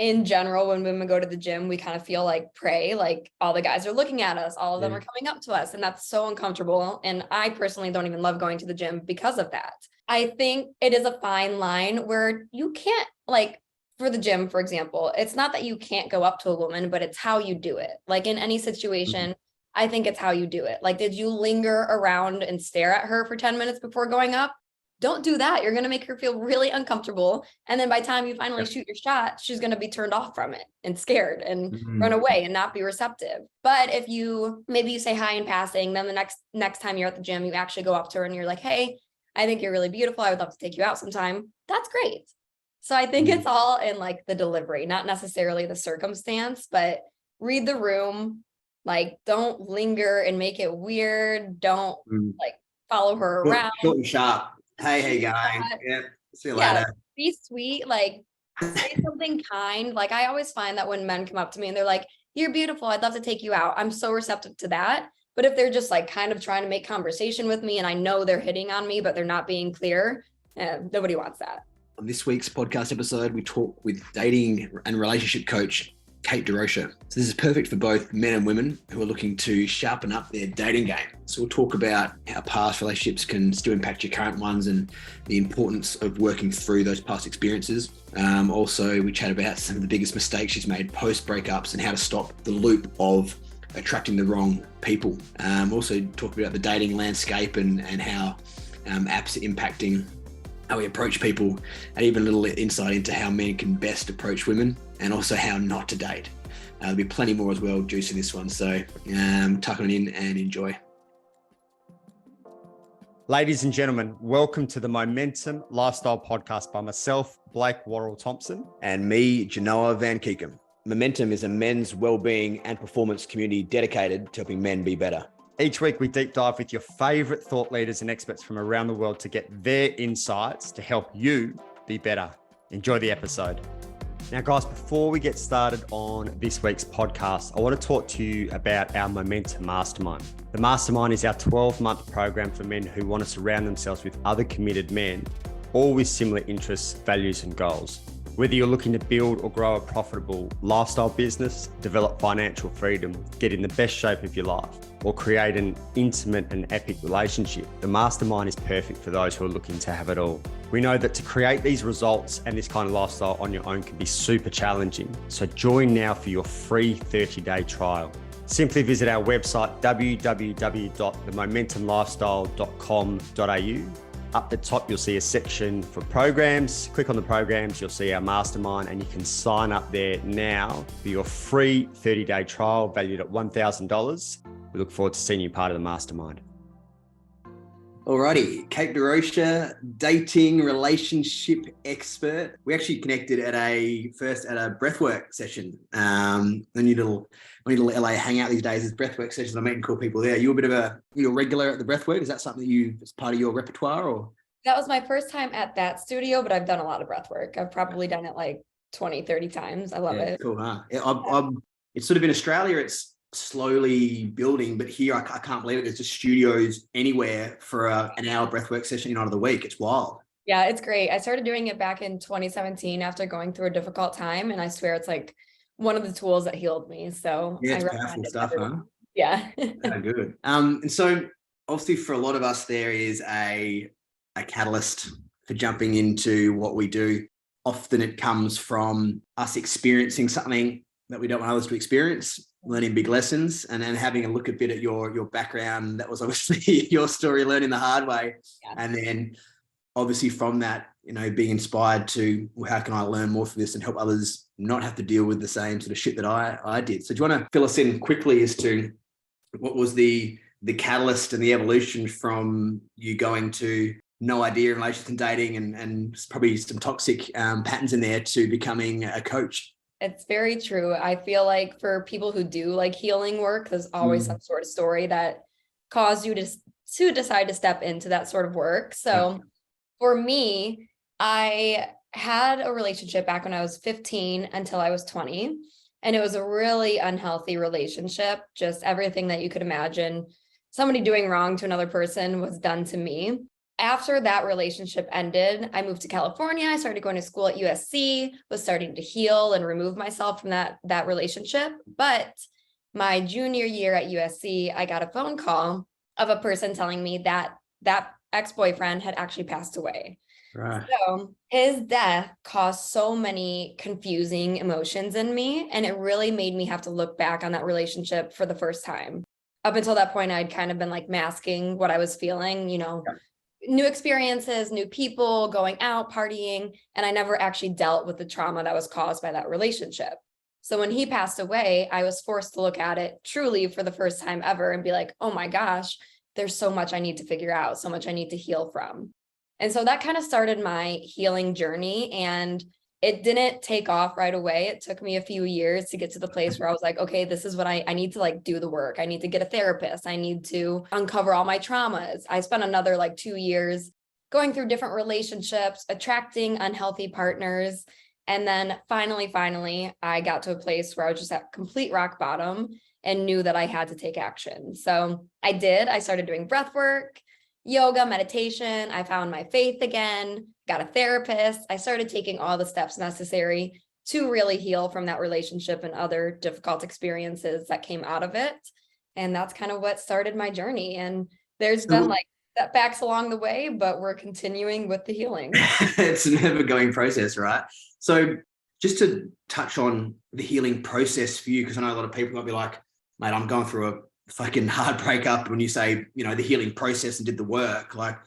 in general, when women go to the gym, we kind of feel like prey, like all the guys are looking at us, all of them are coming up to us, and that's so uncomfortable. And I personally don't even love going to the gym because of that. I think it is a fine line where you can't, like, for the gym, for example, it's not that you can't go up to a woman, but it's how you do it. Like in any situation, I think it's how you do it. Like, did you linger around and stare at her for 10 minutes before going up? Don't do that. You're going to make her feel really uncomfortable. And then by the time you finally shoot your shot, she's going to be turned off from it and scared and run away and not be receptive. But if maybe you say hi in passing, then the next time you're at the gym, you actually go up to her and you're like, hey, I think you're really beautiful. I would love to take you out sometime. That's great. So I think it's all in like the delivery, not necessarily the circumstance, but read the room. Like, don't linger and make it weird. Don't like follow her around. Short and sharp. Hey, how you going? Yeah, see you later. Be sweet. Like, say something kind. Like, I always find that when men come up to me and they're like, you're beautiful, I'd love to take you out, I'm so receptive to that. But if they're just like kind of trying to make conversation with me and I know they're hitting on me, but they're not being clear, nobody wants that. On this week's podcast episode, we talk with dating and relationship coach Kate Durocher. So this is perfect for both men and women who are looking to sharpen up their dating game. So we'll talk about how past relationships can still impact your current ones and the importance of working through those past experiences. Also, we chat about some of the biggest mistakes she's made post breakups and how to stop the loop of attracting the wrong people. Also talk about the dating landscape and how apps are impacting how we approach people, and even a little insight into how men can best approach women, and also how not to date. There'll be plenty more as well, juice in this one. So tuck it in and enjoy. Ladies and gentlemen, welcome to the Momentum Lifestyle Podcast by myself, Blake Worrell-Thompson. And me, Janoah Van Keekum. Momentum is a men's wellbeing and performance community dedicated to helping men be better. Each week, we deep dive with your favorite thought leaders and experts from around the world to get their insights to help you be better. Enjoy the episode. Now, guys, before we get started on this week's podcast, I want to talk to you about our Momentum Mastermind. The Mastermind is our 12-month program for men who want to surround themselves with other committed men, all with similar interests, values, and goals. Whether you're looking to build or grow a profitable lifestyle business, develop financial freedom, get in the best shape of your life, or create an intimate and epic relationship, the Mastermind is perfect for those who are looking to have it all. We know that to create these results and this kind of lifestyle on your own can be super challenging. So join now for your free 30-day trial. Simply visit our website, www.themomentumlifestyle.com.au. Up the top, you'll see a section for programs. Click on the programs, you'll see our mastermind, and you can sign up there now for your free 30-day trial valued at $1,000. We look forward to seeing you part of the mastermind. Alrighty, Kate Durocher, dating relationship expert. We actually connected first at a breathwork session. The new little LA hangout these days is breathwork sessions. I'm meeting cool people there. You're regular at the breathwork. Is that something it's part of your repertoire, or? That was my first time at that studio, but I've done a lot of breathwork. I've probably done it like 20, 30 times. I love it. Cool, huh? It's sort of in Australia, it's slowly building, but here I can't believe it. There's just studios anywhere for an hour breathwork session out of the week. It's wild. Yeah, it's great. I started doing it back in 2017 after going through a difficult time, and I swear it's like one of the tools that healed me. So yeah, it's powerful stuff, huh? Yeah. Good. And so obviously for a lot of us, there is a catalyst for jumping into what we do. Often it comes from us experiencing something that we don't want others to experience, learning big lessons, and then having a look a bit at your background. That was obviously your story, learning the hard way. Yeah. And then obviously from that, being inspired to, well, how can I learn more from this and help others not have to deal with the same sort of shit that I did. So do you want to fill us in quickly as to what was the catalyst and the evolution from you going to no idea in relation to dating and probably some toxic patterns in there to becoming a coach? It's very true. I feel like for people who do like healing work, there's always some sort of story that caused you to decide to step into that sort of work. So for me, I had a relationship back when I was 15 until I was 20. And it was a really unhealthy relationship. Just everything that you could imagine somebody doing wrong to another person was done to me. after that relationship ended, I moved to California. I started going to school at USC, was starting to heal and remove myself from that relationship. But my junior year at USC, I got a phone call of a person telling me that that ex-boyfriend had actually passed away. Right. So his death caused so many confusing emotions in me, and it really made me have to look back on that relationship for the first time. Up until that point, I'd kind of been like masking what I was feeling, new experiences, new people, going out, partying, and I never actually dealt with the trauma that was caused by that relationship. So when he passed away, I was forced to look at it truly for the first time ever and be like, oh my gosh, there's so much I need to figure out, so much I need to heal from. And so that kind of started my healing journey, and it didn't take off right away. It took me a few years to get to the place where I was like, okay, this is what I need to like do the work. I need to get a therapist. I need to uncover all my traumas. I spent another like 2 years going through different relationships, attracting unhealthy partners. And then finally, I got to a place where I was just at complete rock bottom and knew that I had to take action. So I did. I started doing breath work, yoga, meditation. I found my faith again, got a therapist. I started taking all the steps necessary to really heal from that relationship and other difficult experiences that came out of it. And that's kind of what started my journey. And there's been like setbacks along the way, but we're continuing with the healing. It's a never going process, right? So just to touch on the healing process for you, because I know a lot of people might be like, mate, I'm going through a fucking hard breakup. When you say, the healing process and did the work, like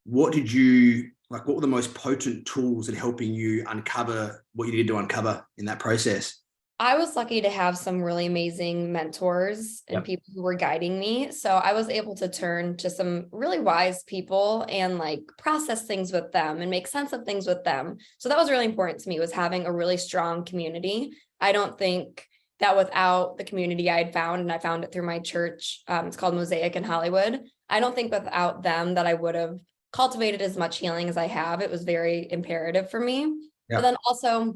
what were the most potent tools in helping you uncover what you needed to uncover in that process? I was lucky to have some really amazing mentors and people who were guiding me. So I was able to turn to some really wise people and like process things with them and make sense of things with them. So that was really important to me, was having a really strong community. I don't think that without the community I had found, and I found it through my church, it's called Mosaic in Hollywood. I don't think without them that I would have cultivated as much healing as I have. It was very imperative for me. But then also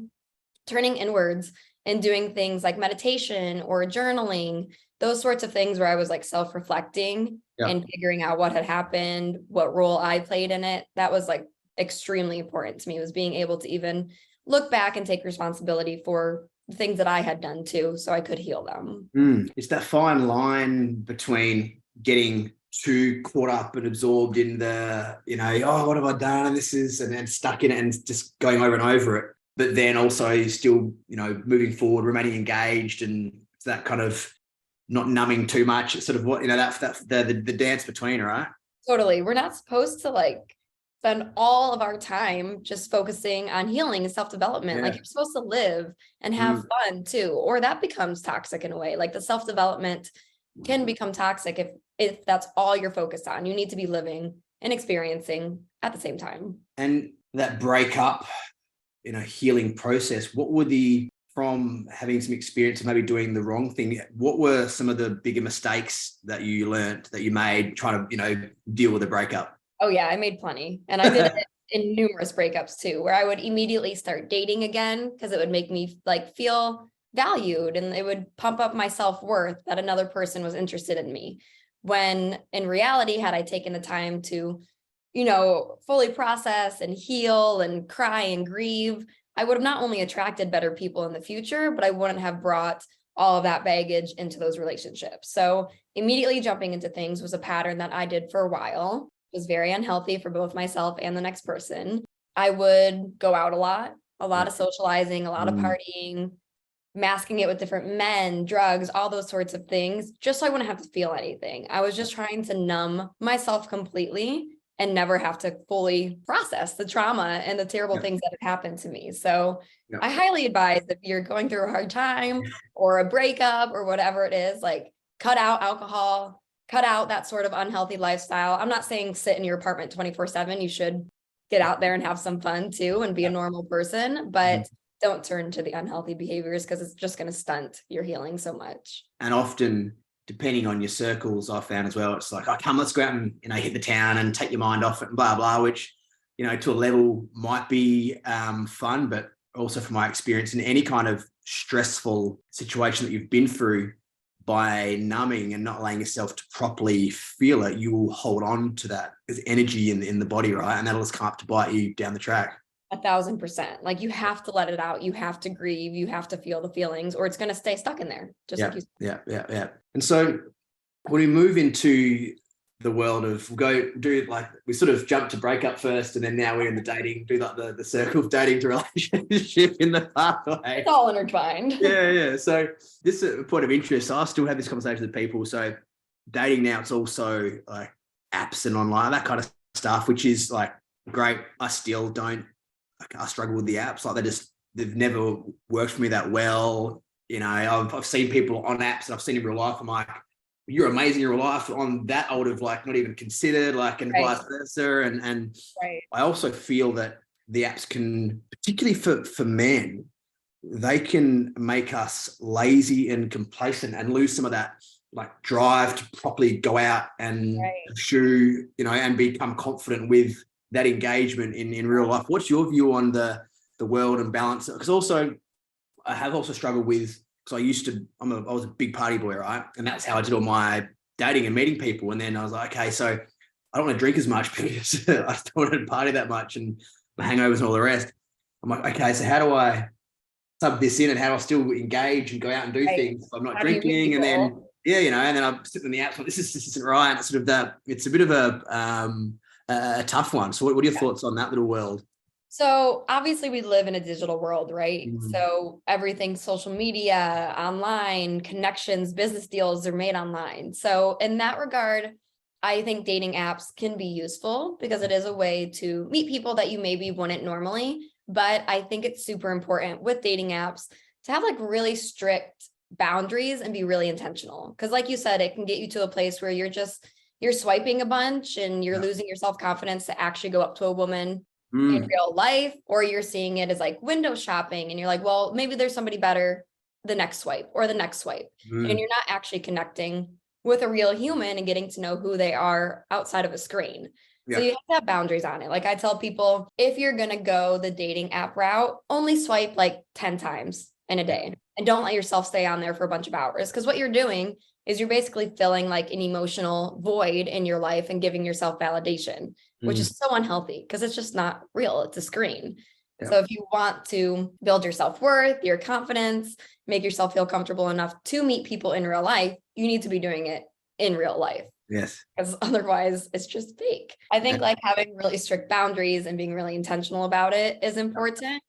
turning inwards and doing things like meditation or journaling, those sorts of things where I was like self-reflecting and figuring out what had happened, what role I played in it. That was like extremely important to me, was being able to even look back and take responsibility for the things that I had done too, so I could heal them. It's that fine line between getting too caught up and absorbed in the, what have I done? And then stuck in it and just going over and over it. But then also still, moving forward, remaining engaged, and that kind of not numbing too much. It's sort of what, that's the dance between, right? Totally. We're not supposed to like spend all of our time just focusing on healing and self-development. Like you're supposed to live and have fun too, or that becomes toxic in a way. Like the self-development can become toxic if that's all you're focused on. You need to be living and experiencing at the same time. And that breakup, healing process, what were from having some experience of maybe doing the wrong thing, what were some of the bigger mistakes that you learned, that you made trying to, deal with a breakup? Oh yeah, I made plenty. And I did it in numerous breakups too, where I would immediately start dating again because it would make me like feel valued, and it would pump up my self-worth that another person was interested in me. When in reality, had I taken the time to fully process and heal and cry and grieve, I would have not only attracted better people in the future, but I wouldn't have brought all of that baggage into those relationships. So immediately jumping into things was a pattern that I did for a while. It was very unhealthy for both myself and the next person. I would go out a lot of socializing, a lot of partying, masking it with different men, drugs, all those sorts of things, just so I wouldn't have to feel anything. I was just trying to numb myself completely and never have to fully process the trauma and the terrible things that had happened to me. So I highly advise, if you're going through a hard time or a breakup or whatever it is, like cut out alcohol, cut out that sort of unhealthy lifestyle. I'm not saying sit in your apartment 24/7. You should get out there and have some fun too and be a normal person, but don't turn to the unhealthy behaviors, because it's just going to stunt your healing so much. And often, depending on your circles, I found as well, it's like, oh, come, let's go out and, hit the town and take your mind off it and blah, blah, which, to a level might be fun, but also from my experience in any kind of stressful situation that you've been through, by numbing and not allowing yourself to properly feel it, you will hold on to that as energy in the body, right? And that'll just come up to bite you down the track. 1,000%. Like you have to let it out. You have to grieve. You have to feel the feelings, or it's going to stay stuck in there. Just like you said. Yeah. And so when we move into the world of we sort of jump to breakup first, and then now we're in the dating, do like the circle of dating to relationship in the pathway. It's all intertwined. Yeah. So this is a point of interest. So I still have this conversation with people. So dating now, it's also like apps and online, that kind of stuff, which is like great. I still don't. I struggle with the apps. Like they've never worked for me that well. You know, I've seen people on apps and I've seen in real life. I'm like, you're amazing in real life. On that, I would have like not even considered, like, and vice versa. And I also feel that the apps can, particularly for men, they can make us lazy and complacent and lose some of that like drive to properly go out and pursue, you know, and become confident with that engagement in real life. What's your view on the world and balance? Because also I have also struggled with, because I was a big party boy, right? And that's how I did all my dating and meeting people. And then I was like, okay, so I don't want to drink as much because I don't want to party that much and the hangovers and all the rest. I'm like, okay, so how do I sub this in and how do I still engage and go out and do things if I'm not drinking? And then, and then I'm sitting in the apps like, this isn't right. It's sort of that, it's a bit of a tough one. So what are your thoughts on that little world? So obviously we live in a digital world, right? Mm-hmm. So everything, social media, online, connections, business deals are made online. So in that regard, I think dating apps can be useful because it is a way to meet people that you maybe wouldn't normally. But I think it's super important with dating apps to have like really strict boundaries and be really intentional. Because like you said, it can get you to a place where you're swiping a bunch and you're losing your self-confidence to actually go up to a woman in real life, or you're seeing it as like window shopping and you're like, well, maybe there's somebody better the next swipe or the next swipe. And you're not actually connecting with a real human and getting to know who they are outside of a screen. So you have to have boundaries on it. Like I tell people, if you're going to go the dating app route, only swipe like 10 times in a day and don't let yourself stay on there for a bunch of hours. Because what you're doing is you're basically filling like an emotional void in your life and giving yourself validation, which is so unhealthy because it's just not real. It's a screen. So if you want to build your self-worth, your confidence, make yourself feel comfortable enough to meet people in real life, you need to be doing it in real life. Yes. Because otherwise it's just fake. I think like having really strict boundaries and being really intentional about it is important.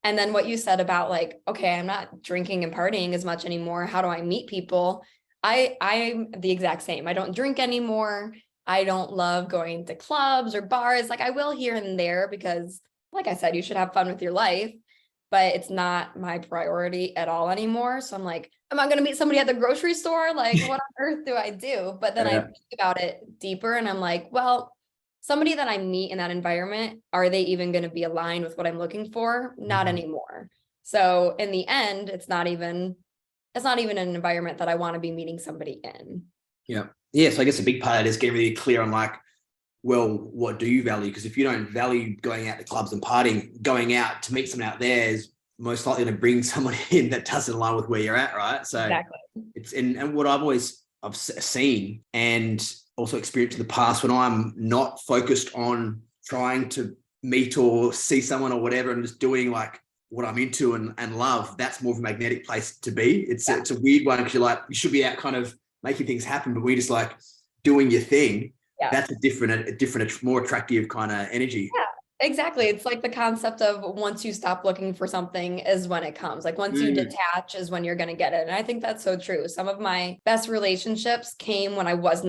And then what you said about like, okay, I'm not drinking and partying as much anymore. How do I meet people? I'm the exact same. I don't drink anymore. I don't love going to clubs or bars. Like I will here and there because like I said, you should have fun with your life, but it's not my priority at all anymore. So I'm like, am I going to meet somebody at the grocery store? Like what on earth do I do? But then I think about it deeper and I'm like, well, somebody that I meet in that environment, are they even going to be aligned with what I'm looking for? Not anymore. So in the end, it's not even an environment that I want to be meeting somebody in. Yeah. So I guess a big part of it is getting really clear on like, well, what do you value? Because if you don't value going out to clubs and partying, going out to meet someone out there is most likely to bring someone in that doesn't align with where you're at, right? So it's and what I've seen and also experienced in the past when I'm not focused on trying to meet or see someone or whatever and just doing like what I'm into and love, that's more of a magnetic place to be. It's a weird one because you're like, you should be out kind of making things happen, but we just like doing your thing. That's a different, more attractive kind of energy. Yeah, exactly. It's like the concept of once you stop looking for something is when it comes. Like once you detach is when you're going to get it. And I think that's so true. Some of my best relationships came when I was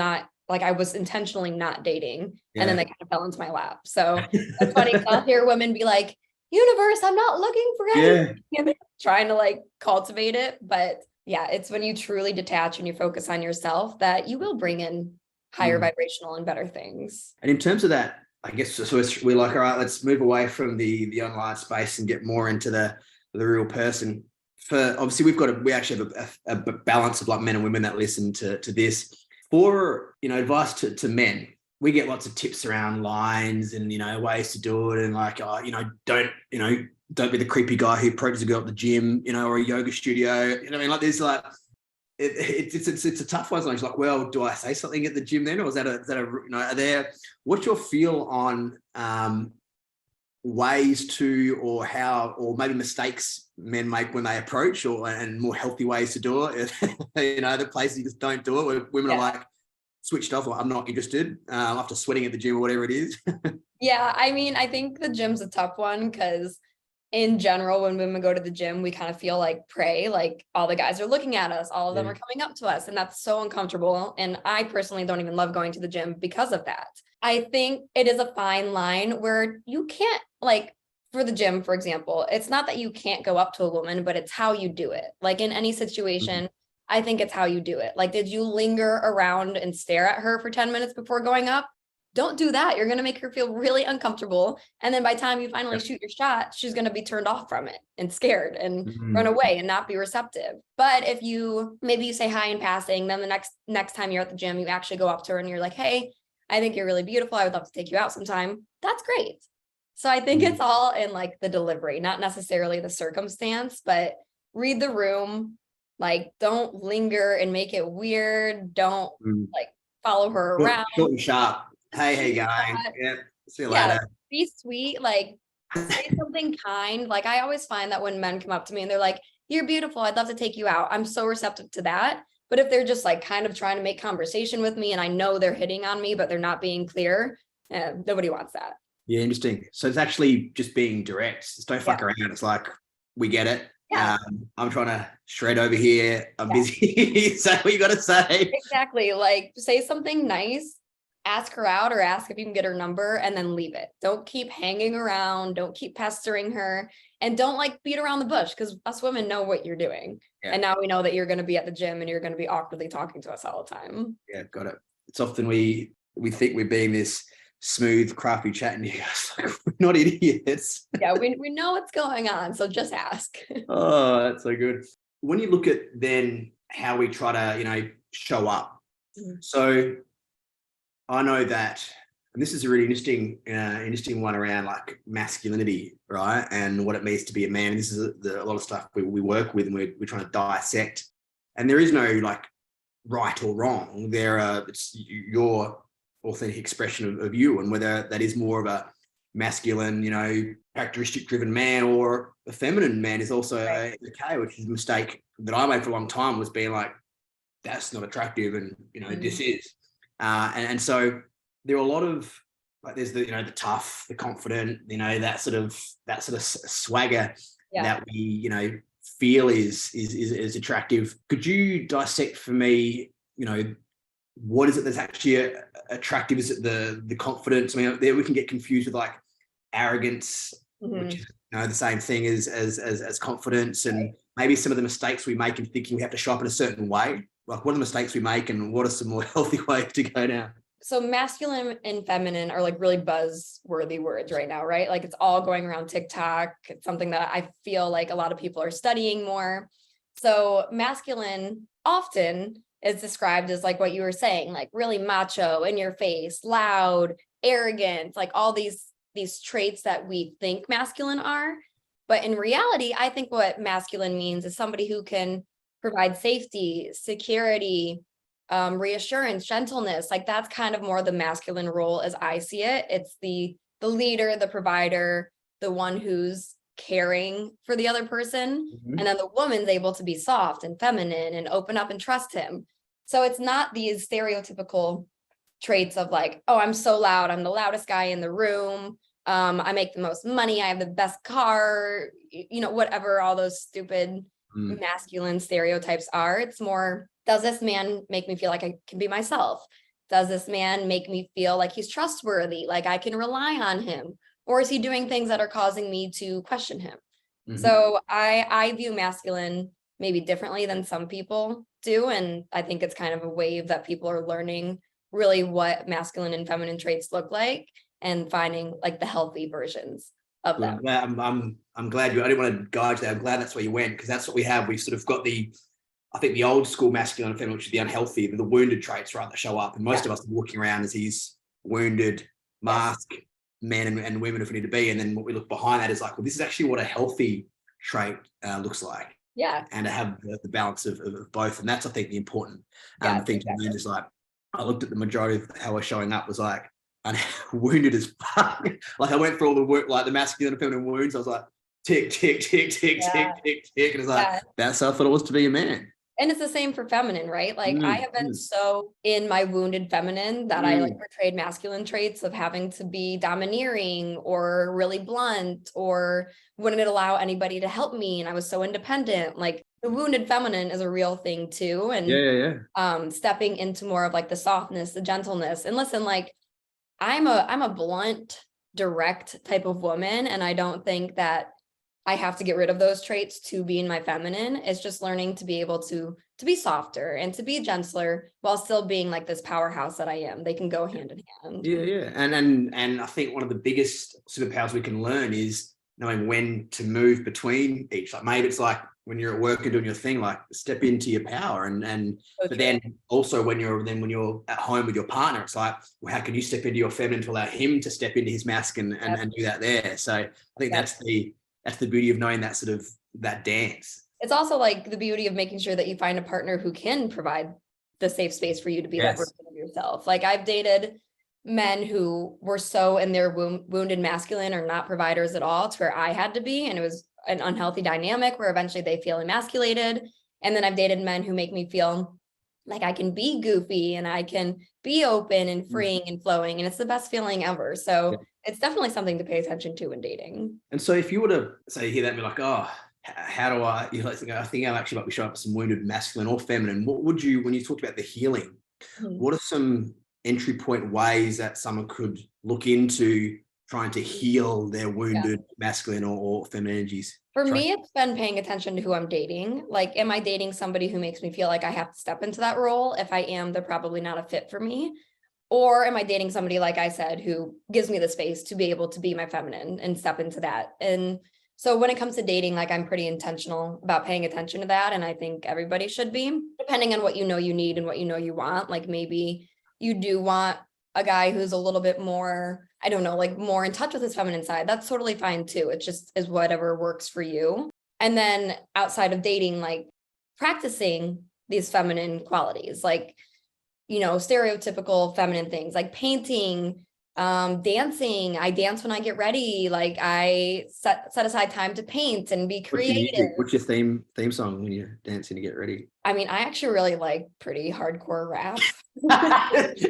intentionally not dating. And then they kind of fell into my lap. So it's funny. I'll hear women be like, universe, I'm not looking for anything. And they're trying to like cultivate it. But yeah, it's when you truly detach and you focus on yourself that you will bring in higher vibrational and better things. And in terms of that, I guess, so we're like, all right, let's move away from the online space and get more into the real person. For obviously we actually have a balance of like men and women that listen to this. For, advice to men, we get lots of tips around lines and, ways to do it. And like, don't be the creepy guy who approaches a girl at the gym, or a yoga studio. Like there's like, it's a tough one. So it's like, well, do I say something at the gym then, or is that are there? What's your feel on ways to, or how, or maybe mistakes men make when they approach, and more healthy ways to do it? The places you just don't do it, where women are like switched off, or I'm not interested after sweating at the gym or whatever it is. Yeah, I mean, I think the gym's a tough one because in general, when women go to the gym, we kind of feel like prey, like all the guys are looking at us, all of them are coming up to us, and that's so uncomfortable. And I personally don't even love going to the gym because of that. I think it is a fine line where you can't, like, for the gym, for example, it's not that you can't go up to a woman, but it's how you do it. Like in any situation, I think it's how you do it. Like, did you linger around and stare at her for 10 minutes before going up? Don't do that. You're going to make her feel really uncomfortable. And then by the time you finally shoot your shot, she's going to be turned off from it and scared and run away and not be receptive. But if maybe you say hi in passing, then the next time you're at the gym, you actually go up to her and you're like, hey, I think you're really beautiful. I would love to take you out sometime. That's great. So I think it's all in like the delivery, not necessarily the circumstance, but read the room. Like, don't linger and make it weird. Don't like follow her around. Short and sharp. Hey, how you going? Yeah, see you later. Be sweet, like say something kind. Like I always find that when men come up to me and they're like, you're beautiful, I'd love to take you out, I'm so receptive to that. But if they're just like kind of trying to make conversation with me and I know they're hitting on me, but they're not being clear, nobody wants that. Yeah, interesting. So it's actually just being direct. Just don't fuck around. It's like, we get it. Yeah. I'm trying to shred over here. I'm busy. Say what you got to say. Exactly. Like, say something nice. Ask her out or ask if you can get her number and then leave it. Don't keep hanging around. Don't keep pestering her, and don't like beat around the bush, because us women know what you're doing. Yeah. And now we know that you're going to be at the gym and you're going to be awkwardly talking to us all the time. Yeah, got it. It's often we think we're being this smooth, crafty chat, and you guys like, we're not idiots. Yeah, we know what's going on. So just ask. Oh, that's so good. When you look at then how we try to, show up. So I know that, and this is a really interesting one around like masculinity, right? And what it means to be a man. This is a lot of stuff we work with, and we're trying to dissect. And there is no like right or wrong. It's your authentic expression of you, and whether that is more of a masculine, characteristic driven man or a feminine man is also okay, which is a mistake that I made for a long time, was being like, that's not attractive, and this is. And so there are a lot of like, there's the the tough, the confident, that sort of swagger that we feel is attractive. Could you dissect for me, what is it that's actually attractive? Is it the confidence? I mean, there we can get confused with like arrogance, which is the same thing as confidence, and maybe some of the mistakes we make in thinking we have to show up in a certain way. Like, what are the mistakes we make, and what are some more healthy ways to go now? So masculine and feminine are like really buzzworthy words right now, right? Like, it's all going around TikTok. It's something that I feel like a lot of people are studying more. So masculine often is described as like what you were saying, like really macho, in your face, loud, arrogant, like all these traits that we think masculine are. But in reality, I think what masculine means is somebody who can provide safety, security, reassurance, gentleness. Like, that's kind of more the masculine role as I see it. It's the leader, the provider, the one who's caring for the other person. And then the woman's able to be soft and feminine and open up and trust him. So it's not these stereotypical traits of like, oh, I'm so loud, I'm the loudest guy in the room, I make the most money, I have the best car, whatever all those stupid masculine stereotypes are. It's more, does this man make me feel like I can be myself? Does this man make me feel like he's trustworthy, like I can rely on him? Or is he doing things that are causing me to question him? So I view masculine maybe differently than some people do. And I think it's kind of a wave that people are learning really what masculine and feminine traits look like, and finding like the healthy versions of them. I'm glad I didn't want to guide you there. I'm glad that's where you went, because that's what we have. We've sort of got I think the old school masculine and feminine, which is the unhealthy, the wounded traits, right, that show up. And most of us are walking around as these wounded, masked men and women if we need to be. And then what we look behind that is like, well, this is actually what a healthy trait looks like. Yeah. and to have the balance of both. And that's, I think, the important Yeah, thing to learn is like, I looked at the majority of how we're showing up was like, I'm wounded as fuck. Like I went through all the work, like the masculine and feminine wounds. I was like, tick, tick, tick, tick, Yeah. tick, tick, tick. And it's like, Yeah. that's how I thought it was to be a man. And it's the same for feminine, right? Like I have been so in my wounded feminine that I like portrayed masculine traits of having to be domineering or really blunt or wouldn't allow anybody to help me. And I was so independent. Like the wounded feminine is a real thing too. And stepping into more of like the softness, the gentleness. And listen, like I'm a blunt, direct type of woman. And I don't think that I have to get rid of those traits to be in my feminine. It's just learning to be able to be softer and to be gentler while still being like this powerhouse that I am. They can go hand in hand. Yeah. And I think one of the biggest superpowers we can learn is knowing when to move between each. Like maybe it's like when you're at work and doing your thing, like step into your power. But then also when you're at home with your partner, it's like, well, how can you step into your feminine to allow him to step into his masculine and do that there? So I think that's the beauty of knowing that sort of that dance. It's also like the beauty of making sure that you find a partner who can provide the safe space for you to be that version of yourself. Like I've dated men who were so in their wounded masculine or not providers at all to where I had to be. And it was an unhealthy dynamic where eventually they feel emasculated. And then I've dated men who make me feel like I can be goofy and I can be open and freeing and flowing. And it's the best feeling ever. So it's definitely something to pay attention to in dating. And so if you were to say, hear that and be like, oh, how do I, I think I actually might be showing up with some wounded masculine or feminine. What would you, when you talked about the healing, what are some entry point ways that someone could look into trying to heal their wounded masculine or feminine energies? For me, it's been paying attention to who I'm dating. Like, am I dating somebody who makes me feel like I have to step into that role? If I am, they're probably not a fit for me. Or am I dating somebody, like I said, who gives me the space to be able to be my feminine and step into that? And so when it comes to dating, like I'm pretty intentional about paying attention to that. And I think everybody should be, depending on what you know you need and what you know you want. Like maybe you do want a guy who's a little bit more, I don't know, like more in touch with his feminine side. That's totally fine too. It just is whatever works for you. And then outside of dating, like practicing these feminine qualities, like, you know, stereotypical feminine things like painting, dancing. I dance when I get ready. Like I set aside time to paint and be creative. What's your theme song when you're dancing to get ready? I mean, I actually really like pretty hardcore rap.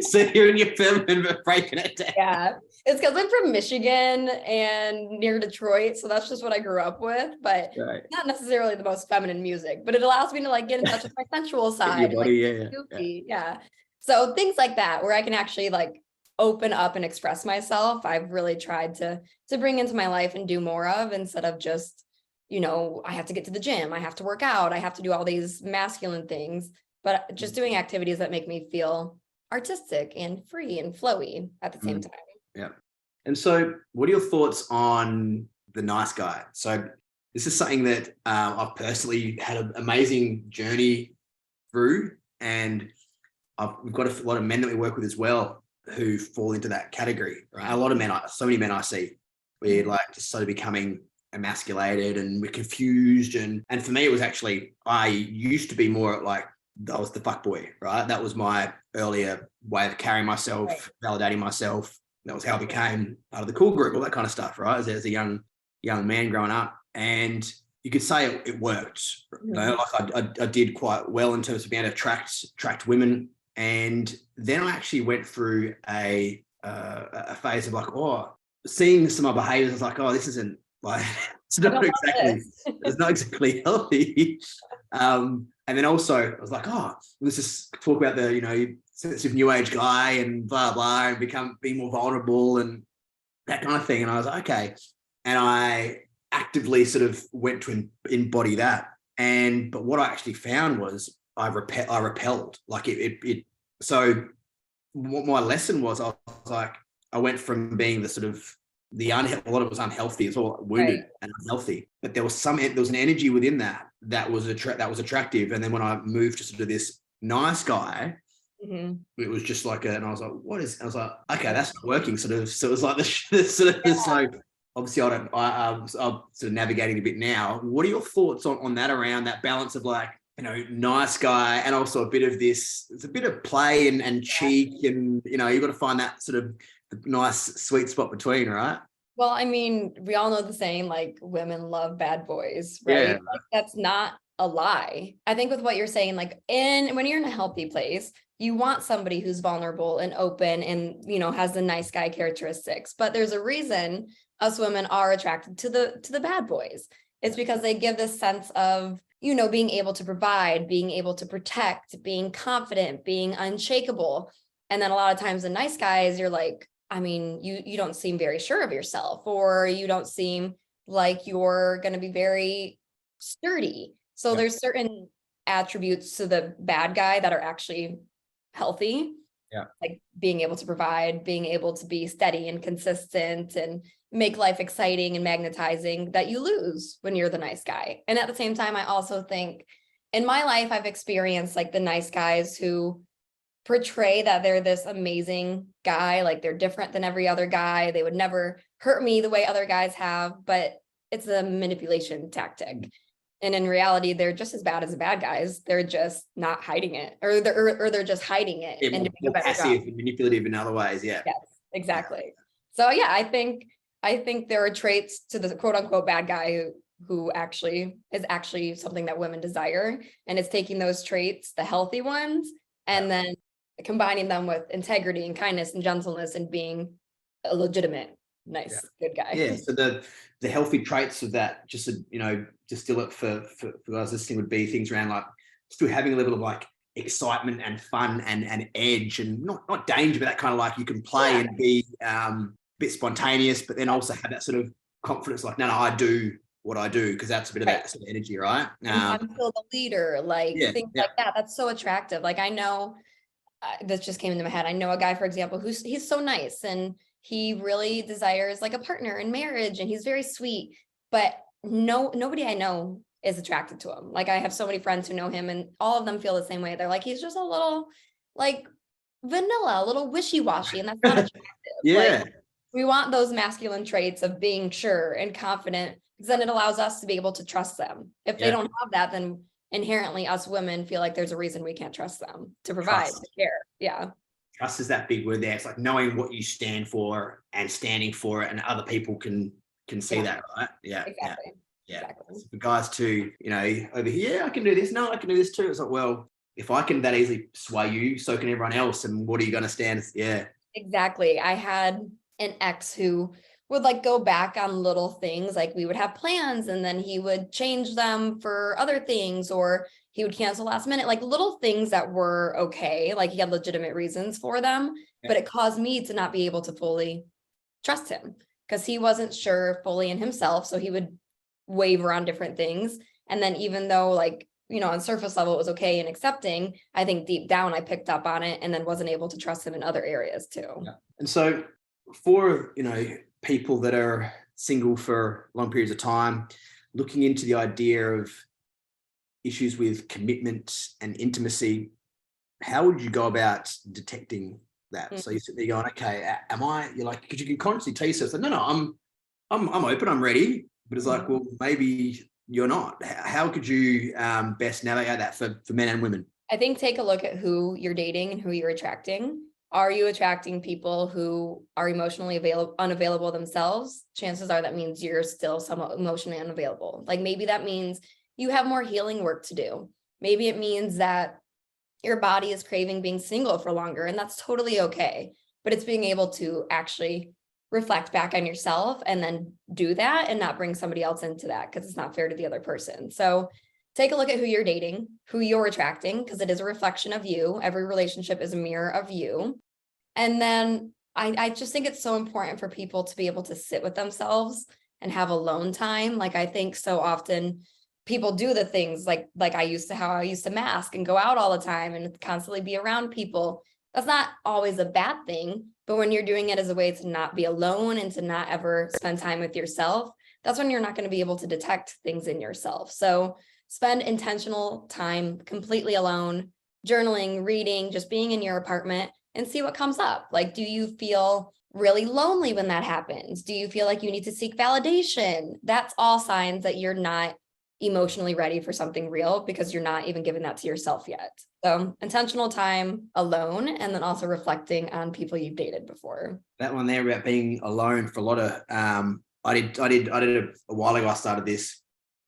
So you're in your feminine but breaking it down. Yeah, it's because I'm from Michigan and near Detroit, so that's just what I grew up with. But not necessarily the most feminine music, but it allows me to like get in touch with my sensual side. Your body, like, So things like that, where I can actually like open up and express myself, I've really tried to bring into my life and do more of, instead of just, you know, I have to get to the gym, I have to work out, I have to do all these masculine things, but just doing activities that make me feel artistic and free and flowy at the same time. Yeah. And so what are your thoughts on the nice guy? So this is something that I've personally had an amazing journey through, and we've got a lot of men that we work with as well who fall into that category, right? A lot of men, so many men I see, we're like just sort of becoming emasculated and we're confused. And for me, it was actually, I used to be more like, I was the fuck boy, right? That was my earlier way of carrying myself, validating myself. That was how I became part of the cool group, all that kind of stuff, right? As a young man growing up. And you could say it worked. You know, like I did quite well in terms of being able to attract women. And then I actually went through a phase of like, seeing some of my behaviors, I was like, this isn't like, it's not exactly healthy. And then also I was like, let's just talk about the, you know, sensitive new age guy and blah, blah, and be more vulnerable and that kind of thing. And I was like, okay. And I actively sort of went to embody that. But what I actually found was I repelled, like it. So what my lesson was, I was like, I went from being the sort of a lot of it was unhealthy. It's all wounded and unhealthy, but there was an energy within that was attractive. And then when I moved to sort of this nice guy, it was just like and I was like, what is? I was like, okay, that's not working. So it was like this sort of this like obviously I'm sort of navigating a bit now. What are your thoughts on that, around that balance of like, you know, nice guy and also a bit of this, it's a bit of play and cheek, and, you know, you've got to find that sort of nice sweet spot between, right? Well, I mean, we all know the saying, like, women love bad boys, right? Yeah. Like, that's not a lie. I think with what you're saying, like, when you're in a healthy place, you want somebody who's vulnerable and open and, you know, has the nice guy characteristics. But there's a reason us women are attracted to the bad boys. It's because they give this sense of, you know, being able to provide, being able to protect, being confident, being unshakable. And then a lot of times the nice guys, you're like, I mean, you don't seem very sure of yourself, or you don't seem like you're going to be very sturdy. So there's certain attributes to the bad guy that are actually healthy. Yeah. Like being able to provide, being able to be steady and consistent and make life exciting and magnetizing, that you lose when you're the nice guy. And at the same time, I also think in my life, I've experienced like the nice guys who portray that they're this amazing guy, like they're different than every other guy. They would never hurt me the way other guys have, but it's a manipulation tactic. And in reality, they're just as bad as the bad guys. They're just not hiding it, or they're just hiding it and doing a better passive job. and manipulative in other ways. Yeah. Yes, exactly. So yeah, I think there are traits to the quote unquote bad guy who actually is actually something that women desire. And it's taking those traits, the healthy ones, and then combining them with integrity and kindness and gentleness and being a legitimate, nice, good guy. Yeah. So the healthy traits of that, just to, you know, distill it for guys listening, would be things around like still having a level of like excitement and fun and edge, and not danger, but that kind of like you can play and be a bit spontaneous, but then also have that sort of confidence, like, no, I do what I do, because that's a bit of that sort of energy, right? I'm still the leader, like things like that. That's so attractive. Like I know, this just came into my head. I know a guy, for example, he's so nice and he really desires like a partner in marriage, and he's very sweet, but nobody I know is attracted to him. Like I have so many friends who know him, and all of them feel the same way. They're like, he's just a little like vanilla, a little wishy-washy, and that's not attractive. Like we want those masculine traits of being sure and confident, because then it allows us to be able to trust them. If they don't have that, then inherently us women feel like there's a reason we can't trust them to provide, to care. Yeah. Trust is that big word there. It's like knowing what you stand for and standing for it, and other people can see that, right? Yeah. Exactly. Yeah. Exactly. So for guys too, you know, over here, I can do this. No, I can do this too. It's like, well, if I can that easily sway you, so can everyone else. And what are you going to stand? Yeah. Exactly. I had an ex who would like go back on little things. Like we would have plans and then he would change them for other things, or he would cancel last minute, like little things that were okay. Like he had legitimate reasons for them, but it caused me to not be able to fully trust him because he wasn't sure fully in himself. So he would waver on different things. And then even though like, you know, on surface level, it was okay and accepting, I think deep down I picked up on it and then wasn't able to trust him in other areas too. Yeah. And so for, you know, people that are single for long periods of time, looking into the idea of issues with commitment and intimacy, how would you go about detecting that? So you sit there going, okay, you're like, because you can constantly tell yourself, like, no, I'm open, I'm ready. But it's like, well, maybe you're not. How could you best navigate that for men and women? I think take a look at who you're dating and who you're attracting. Are you attracting people who are emotionally unavailable themselves? Chances are that means you're still somewhat emotionally unavailable. Like maybe that means you have more healing work to do. Maybe it means that your body is craving being single for longer, and that's totally okay. But it's being able to actually reflect back on yourself and then do that and not bring somebody else into that, because it's not fair to the other person. So take a look at who you're dating, who you're attracting, because it is a reflection of you. Every relationship is a mirror of you. And then I just think it's so important for people to be able to sit with themselves and have alone time. Like I think so often people do the things like I used to mask and go out all the time and constantly be around people. That's not always a bad thing, but when you're doing it as a way to not be alone and to not ever spend time with yourself, that's when you're not going to be able to detect things in yourself. So spend intentional time completely alone, journaling, reading, just being in your apartment and see what comes up. Like, do you feel really lonely when that happens? Do you feel like you need to seek validation? That's all signs that you're not emotionally ready for something real because you're not even giving that to yourself yet. So intentional time alone, and then also reflecting on people you've dated before. That one there about being alone for a lot of, I did a while ago. I started this,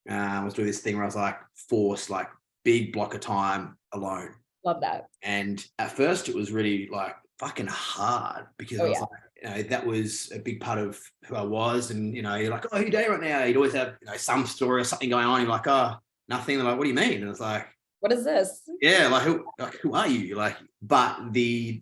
I was doing this thing where I was like forced like big block of time alone. Love that. And at first it was really like fucking hard because I was like, that was a big part of who I was. And, you're like, oh, who you dating right now? You'd always have, some story or something going on. You're like, oh, nothing. They're like, what do you mean? And it's like, what is this? Yeah, like who are you? Like, but the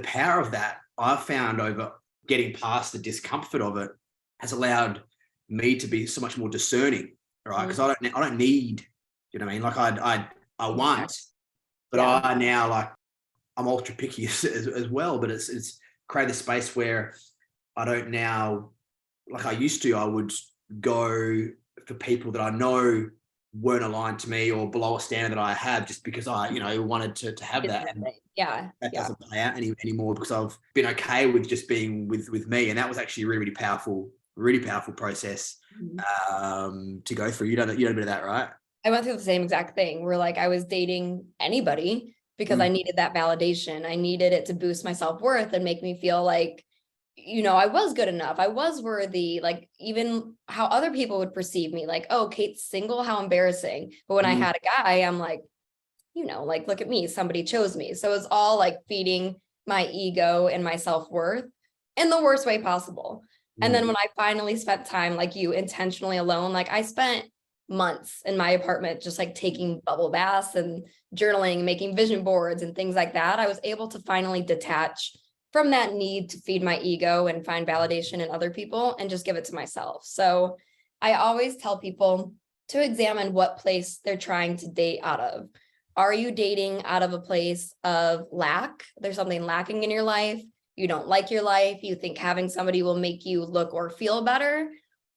power of that I've found over getting past the discomfort of it has allowed me to be so much more discerning, right? Because I don't need, you know what I mean? Like I want, but I now like I'm ultra picky as well. But it's create a space where I don't now, like I used to. I would go for people that I know weren't aligned to me or below a standard that I have, just because I, wanted to have that. And that doesn't play out anymore because I've been okay with just being with me. And that was actually a really powerful process to go through. You know a bit of that, right? I went through the same exact thing where like I was dating anybody because I needed that validation. I needed it to boost my self-worth and make me feel like, I was good enough. I was worthy, like even how other people would perceive me, like, oh, Kate's single, how embarrassing. But when I had a guy, I'm like, like, look at me, somebody chose me. So it's all like feeding my ego and my self-worth in the worst way possible. And then when I finally spent time like you intentionally alone, like I spent months in my apartment, just like taking bubble baths and journaling, making vision boards and things like that. I was able to finally detach from that need to feed my ego and find validation in other people and just give it to myself. So I always tell people to examine what place they're trying to date out of. Are you dating out of a place of lack? There's something lacking in your life. You don't like your life. You think having somebody will make you look or feel better.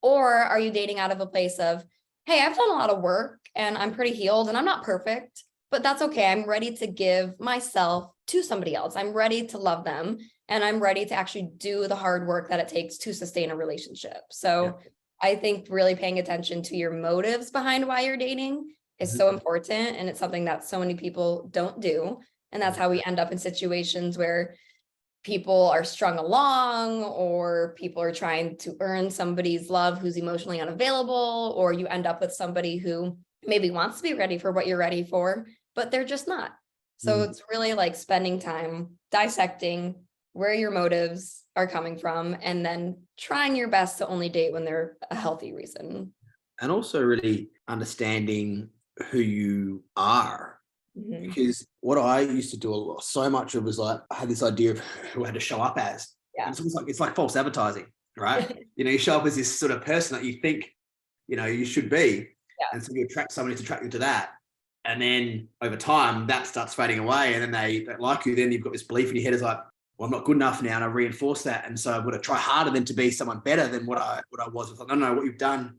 Or are you dating out of a place of, hey, I've done a lot of work and I'm pretty healed and I'm not perfect, but that's okay. I'm ready to give myself to somebody else. I'm ready to love them. And I'm ready to actually do the hard work that it takes to sustain a relationship. So I think really paying attention to your motives behind why you're dating is so important. And it's something that so many people don't do. And that's how we end up in situations where people are strung along, or people are trying to earn somebody's love who's emotionally unavailable, or you end up with somebody who maybe wants to be ready for what you're ready for, but they're just not. So it's really like spending time dissecting where your motives are coming from and then trying your best to only date when they're a healthy reason. And also really understanding who you are. Because what I used to do so much of was like, I had this idea of who I had to show up as. Yeah. It's like false advertising, right? You show up as this sort of person that you think, you should be. Yeah. And so you attract somebody to attract you to that. And then over time that starts fading away and then they don't like you. Then you've got this belief in your head is like, well, I'm not good enough now. And I reinforce that. And so I've got to try harder than to be someone better than what I was. It's like, no, what you've done,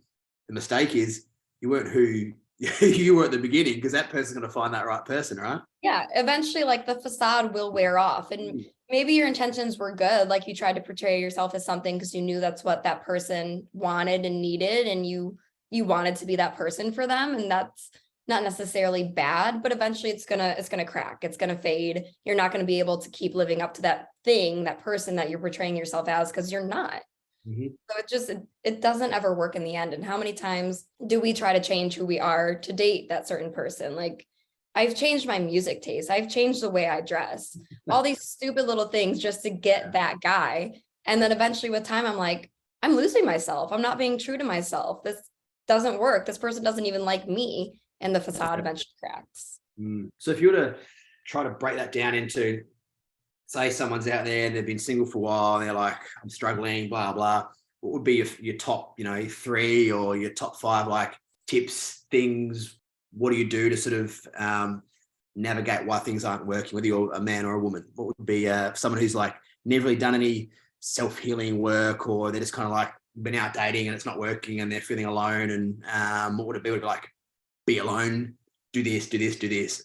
the mistake is you weren't who you were at the beginning, because that person's going to find that right person, right? Yeah. Eventually, like the facade will wear off, and maybe your intentions were good. Like you tried to portray yourself as something because you knew that's what that person wanted and needed. And you wanted to be that person for them. And that's not necessarily bad, but eventually it's gonna crack. It's gonna fade. You're not going to be able to keep living up to that thing, that person that you're portraying yourself as, because you're not. So it doesn't ever work in the end. And how many times do we try to change who we are to date that certain person? Like I've changed my music taste. I've changed the way I dress, all these stupid little things just to get that guy. And then eventually with time, I'm like, I'm losing myself. I'm not being true to myself. This doesn't work. This person doesn't even like me. And the facade eventually cracks. So if you were to try to break that down into, say someone's out there and they've been single for a while and they're like, I'm struggling, blah, blah. What would be your top, 3 or your top 5, like tips, things? What do you do to sort of navigate why things aren't working, whether you're a man or a woman? What would be someone who's like never really done any self-healing work, or they're just kind of like been out dating and it's not working and they're feeling alone? And what would it be? Would it be like, be alone, do this, do this, do this?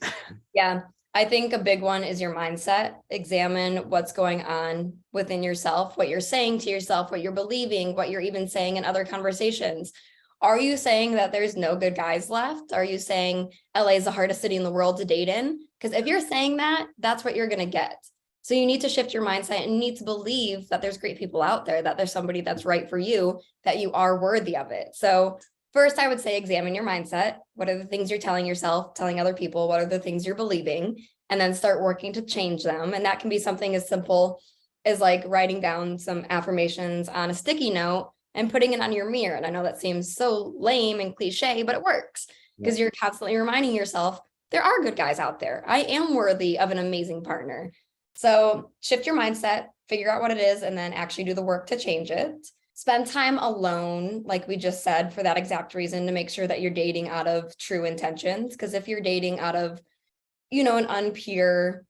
Yeah. I think a big one is your mindset. Examine what's going on within yourself, what you're saying to yourself, what you're believing, what you're even saying in other conversations. Are you saying that there's no good guys left? Are you saying LA is the hardest city in the world to date in? Because if you're saying that, that's what you're going to get. So you need to shift your mindset and you need to believe that there's great people out there, that there's somebody that's right for you, that you are worthy of it. So first, I would say examine your mindset. What are the things you're telling yourself, telling other people? What are the things you're believing? And then start working to change them. And that can be something as simple as like writing down some affirmations on a sticky note and putting it on your mirror. And I know that seems so lame and cliche, but it works because you're constantly reminding yourself, there are good guys out there. I am worthy of an amazing partner. So shift your mindset, figure out what it is, and then actually do the work to change it. Spend time alone, like we just said, for that exact reason, to make sure that you're dating out of true intentions. Because if you're dating out of, an unpure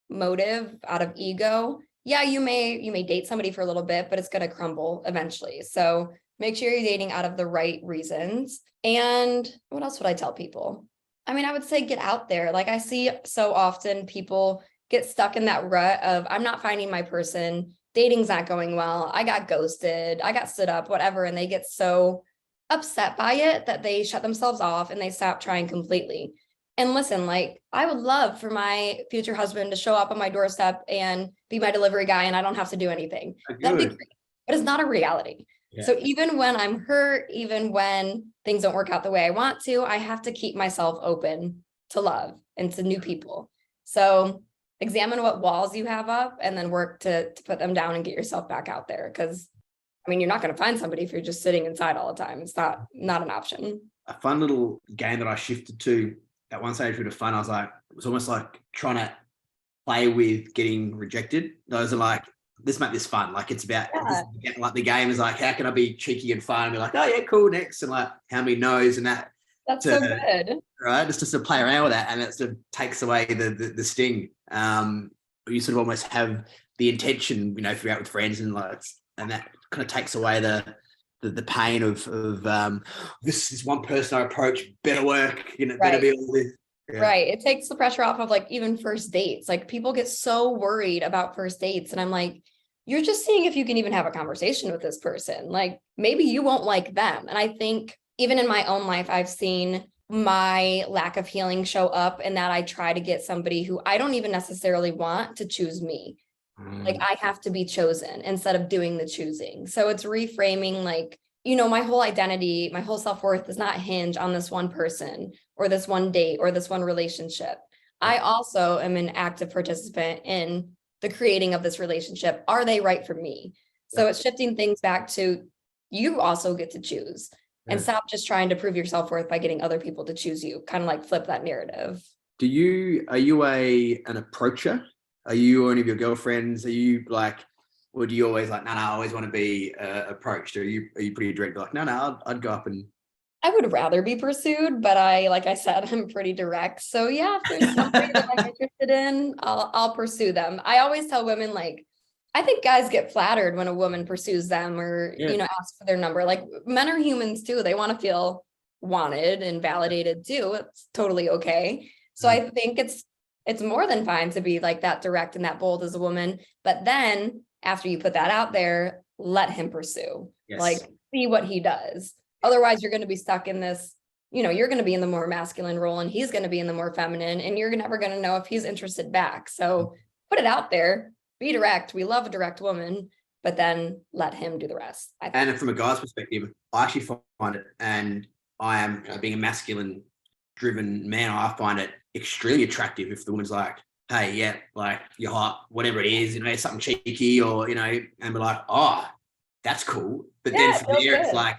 motive, out of ego, yeah, you may date somebody for a little bit, but it's going to crumble eventually. So make sure you're dating out of the right reasons. And what else would I tell people? I mean, I would say get out there. Like I see so often people get stuck in that rut of, I'm not finding my person, dating's not going well, I got ghosted, I got stood up, whatever. And they get so upset by it that they shut themselves off and they stop trying completely. And listen, like I would love for my future husband to show up on my doorstep and be my delivery guy and I don't have to do anything. That'd be great, but it's not a reality. Yeah. So even when I'm hurt, even when things don't work out the way I want to, I have to keep myself open to love and to new people. So examine what walls you have up and then work to put them down and get yourself back out there. Because I mean, you're not going to find somebody if you're just sitting inside all the time. It's not an option. A fun little game that I shifted to at one stage with the fun, it was almost like trying to play with getting rejected. Those are like, let's make this fun. Like it's about, like the game is like, how can I be cheeky and fun and be like, oh yeah, cool, next. And like, how many no's and that. That's so good. Right. It's just to play around with that. And it sort of takes away the sting. You sort of almost have the intention, if you're out with friends and like, and that kind of takes away the pain of this is one person I approach, better work, better be all this. Yeah. Right. It takes the pressure off of like even first dates. Like people get so worried about first dates. And I'm like, you're just seeing if you can even have a conversation with this person. Like maybe you won't like them. And I think even in my own life, I've seen my lack of healing show up in that I try to get somebody who I don't even necessarily want to choose me. Like I have to be chosen instead of doing the choosing. So it's reframing like, my whole identity, my whole self-worth does not hinge on this one person or this one date or this one relationship. I also am an active participant in the creating of this relationship. Are they right for me? So it's shifting things back to you also get to choose and stop just trying to prove your self-worth by getting other people to choose you, kind of like flip that narrative. Are you an approacher? Are you or any of your girlfriends, are you like, or do you always like, no, I always want to be approached? Or are you pretty direct? Like, no, I'd go up and. I would rather be pursued, but like I said, I'm pretty direct. So yeah, if there's something that I'm interested in, I'll pursue them. I always tell women, like, I think guys get flattered when a woman pursues them or, asks for their number. Like men are humans too. They want to feel wanted and validated too. It's totally okay. So I think it's more than fine to be like that direct and that bold as a woman. But then after you put that out there, let him pursue, like see what he does. Otherwise you're going to be stuck in this, you're going to be in the more masculine role and he's going to be in the more feminine and you're never going to know if he's interested back. So put it out there, be direct. We love a direct woman, but then let him do the rest. And from a guy's perspective, I actually find it, and I am being a masculine driven man, I find it extremely attractive if the woman's like, hey, yeah, like you're hot, whatever it is, something cheeky or, and we're like, oh, that's cool. But then from there, it's like,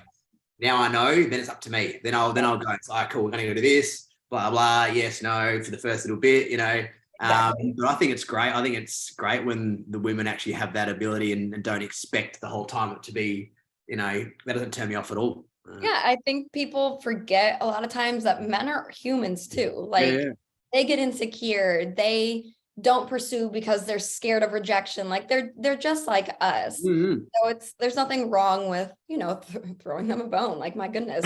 now I know, then it's up to me. Then I'll go, it's like, cool, we're going to go to this, blah, blah, yes, no, for the first little bit, But I think it's great. I think it's great when the women actually have that ability and don't expect the whole time it to be, that doesn't turn me off at all. Yeah, I think people forget a lot of times that men are humans too. Like they get insecure. They don't pursue because they're scared of rejection. Like they're just like us. Mm-hmm. So there's nothing wrong with, throwing them a bone. Like, my goodness.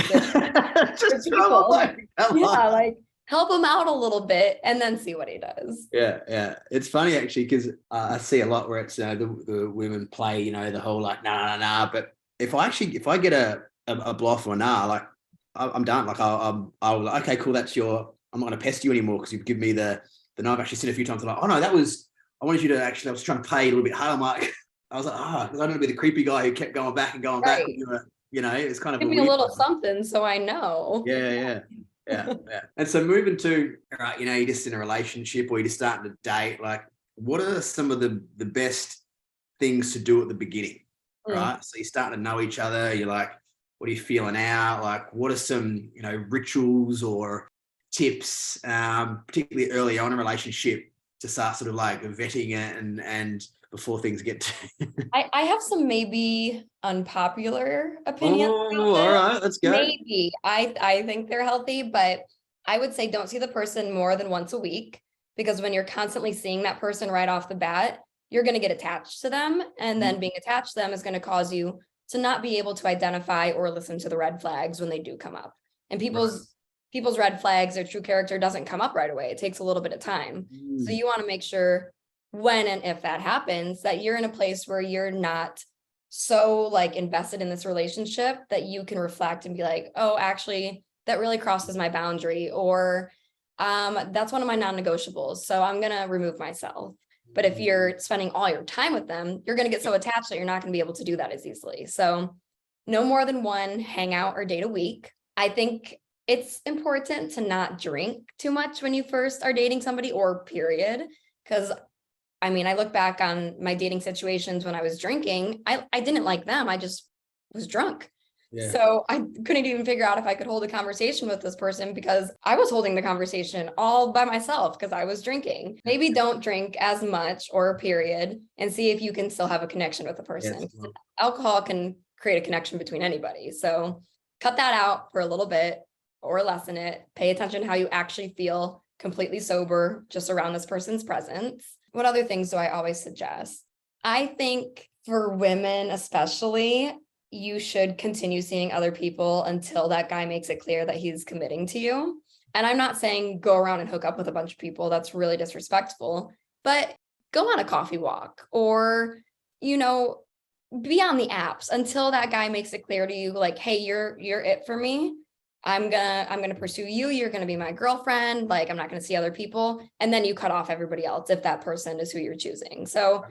Just people. Like help him out a little bit and then see what he does. Yeah. It's funny actually, because I see a lot where it's the women play, the whole like nah. But if I get a bluff or nah, like I'm done. Like I'll okay, cool. I'm not going to pester you anymore because you've given me the no. I've actually said a few times like, oh no, I wanted you to actually. I was trying to play a little bit harder. I'm like, I was like, because I don't want to be the creepy guy who kept going back and going back. Right. It's kind of Give me a little something so I know. Yeah. And so moving to, all right, you're just in a relationship or you're just starting to date, like what are some of the best things to do at the beginning? Right. So you're starting to know each other. You're like, what are you feeling out? Like, what are some, rituals or tips, particularly early on in a relationship to start sort of like vetting it and before things get to I have some maybe unpopular opinions. Oh, all right, let's go. Maybe I think they're healthy, but I would say don't see the person more than once a week, because when you're constantly seeing that person right off the bat, you're going to get attached to them. And then being attached to them is going to cause you to not be able to identify or listen to the red flags when they do come up. And people's red flags, their true character doesn't come up right away. It takes a little bit of time. So you want to make sure when and if that happens, that you're in a place where you're not so like invested in this relationship that you can reflect and be like, oh, actually, that really crosses my boundary, or that's one of my non-negotiables. So I'm going to remove myself. But if you're spending all your time with them, you're going to get so attached that you're not going to be able to do that as easily. So no more than one hangout or date a week. I think it's important to not drink too much when you first are dating somebody, or period. Because I mean, I look back on my dating situations when I was drinking, I didn't like them. I just was drunk. Yeah. So I couldn't even figure out if I could hold a conversation with this person because I was holding the conversation all by myself because I was drinking. Maybe don't drink as much or period, and see if you can still have a connection with the person. Yes. Alcohol can create a connection between anybody. So cut that out for a little bit or lessen it. Pay attention to how you actually feel completely sober just around this person's presence. What other things do I always suggest? I think for women especially, you should continue seeing other people until that guy makes it clear that he's committing to you. And I'm not saying go around and hook up with a bunch of people. That's really disrespectful. But go on a coffee walk or, be on the apps until that guy makes it clear to you, like, hey, you're it for me. I'm gonna pursue you. You're gonna be my girlfriend. Like, I'm not gonna see other people. And then you cut off everybody else if that person is who you're choosing. So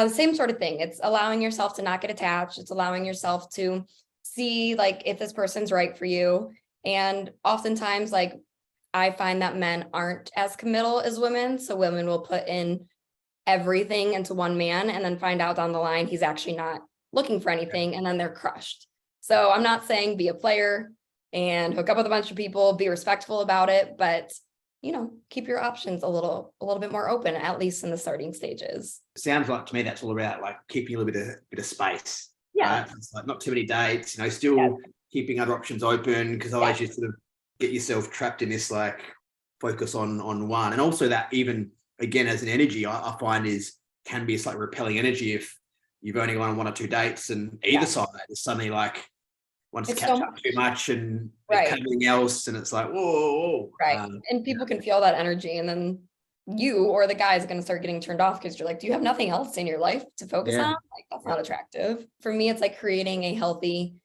same sort of thing. It's allowing yourself to not get attached. It's allowing yourself to see like if this person's right for you. And oftentimes, like, I find that men aren't as committal as women. So women will put in everything into one man and then find out down the line he's actually not looking for anything, and then they're crushed. So I'm not saying be a player and hook up with a bunch of people, be respectful about it, but keep your options a little bit more open, at least in the starting stages. Sounds like to me that's all about like keeping a little bit of space. Yeah. Right? It's like not too many dates, still keeping other options open, because otherwise you sort of get yourself trapped in this like focus on one. And also that even again as an energy, I find can be a slightly repelling energy if you've only gone on one or two dates and either side is suddenly like wants to catch up too much and everything else, and it's like whoa. Right. And people can feel that energy, and then you or the guy is going to start getting turned off because you're like, do you have nothing else in your life to focus on? Like, that's not attractive. For me, it's like creating a healthy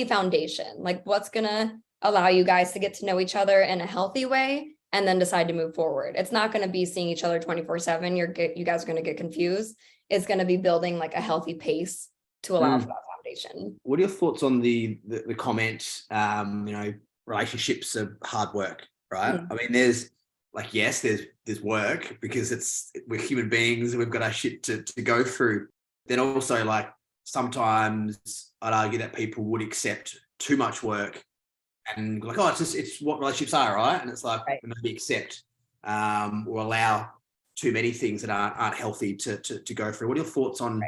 foundation. Like, what's going to allow you guys to get to know each other in a healthy way and then decide to move forward. It's not going to be seeing each other 24/7. You guys are going to get confused. It's going to be building like a healthy pace to allow for that foundation. What are your thoughts on the comment, relationships are hard work, right? I mean, there's like, yes, there's work because we're human beings and we've got our shit to go through. Then also like sometimes I'd argue that people would accept too much work and like, oh, it's what relationships are, right? And it's like maybe accept or allow too many things that aren't healthy to go through. What are your thoughts on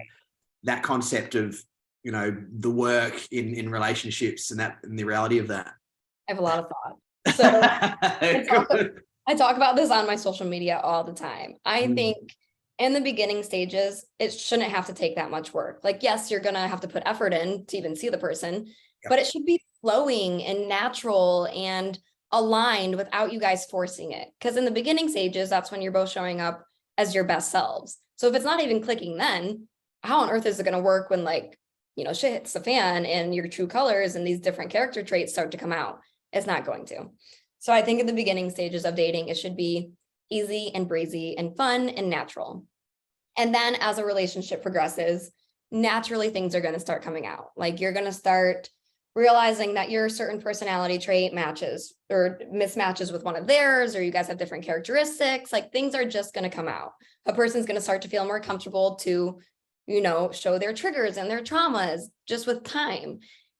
that concept of the work in relationships and the reality of that? I have a lot of thought. So I talk about this on my social media all the time. I think in the beginning stages, it shouldn't have to take that much work. Like, yes, you're going to have to put effort in to even see the person, but it should be flowing and natural and aligned without you guys forcing it. Because in the beginning stages, that's when you're both showing up as your best selves. So if it's not even clicking then, how on earth is it going to work when like, shit hits the fan and your true colors and these different character traits start to come out? It's not going to. So I think in the beginning stages of dating, it should be easy and breezy and fun and natural. And then as a relationship progresses, naturally things are going to start coming out. Like you're going to start realizing that your certain personality trait matches or mismatches with one of theirs, or you guys have different characteristics. Like things are just going to come out. A person's going to start to feel more comfortable to, show their triggers and their traumas just with time.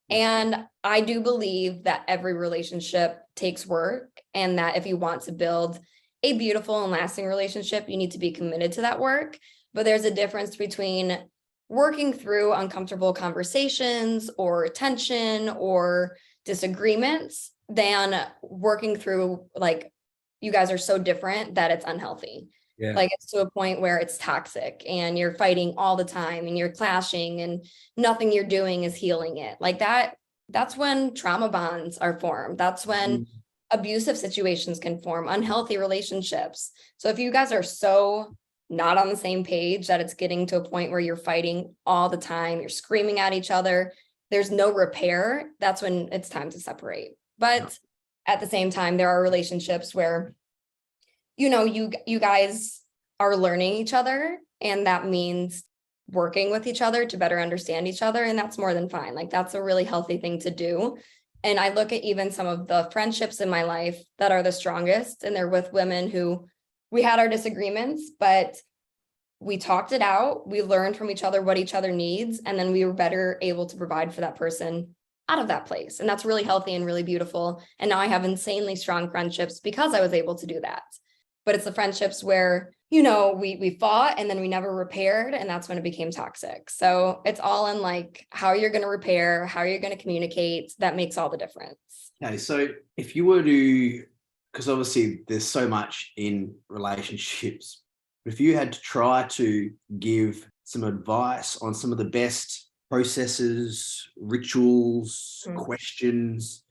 And I do believe that every relationship takes work, and that if you want to build a beautiful and lasting relationship, you need to be committed to that work. But there's a difference between working through uncomfortable conversations or tension or disagreements than working through like you guys are so different that it's unhealthy. Yeah. Like it's to a point where it's toxic and you're fighting all the time and you're clashing and nothing you're doing is healing it. Like that's when trauma bonds are formed. That's when abusive situations can form, unhealthy relationships. So if you guys are so not on the same page that it's getting to a point where you're fighting all the time, you're screaming at each other, there's no repair, that's when it's time to separate. But at the same time, there are relationships where, you guys are learning each other, and that means working with each other to better understand each other. And that's more than fine. Like that's a really healthy thing to do. And I look at even some of the friendships in my life that are the strongest, and they're with women who we had our disagreements, but we talked it out. We learned from each other what each other needs. And then we were better able to provide for that person out of that place. And that's really healthy and really beautiful. And now I have insanely strong friendships because I was able to do that. But it's the friendships where, we fought and then we never repaired. And that's when it became toxic. So it's all in like how you're going to repair, how you're going to communicate. That makes all the difference. Okay. So if you were to, because obviously there's so much in relationships, but if you had to try to give some advice on some of the best processes, rituals, questions,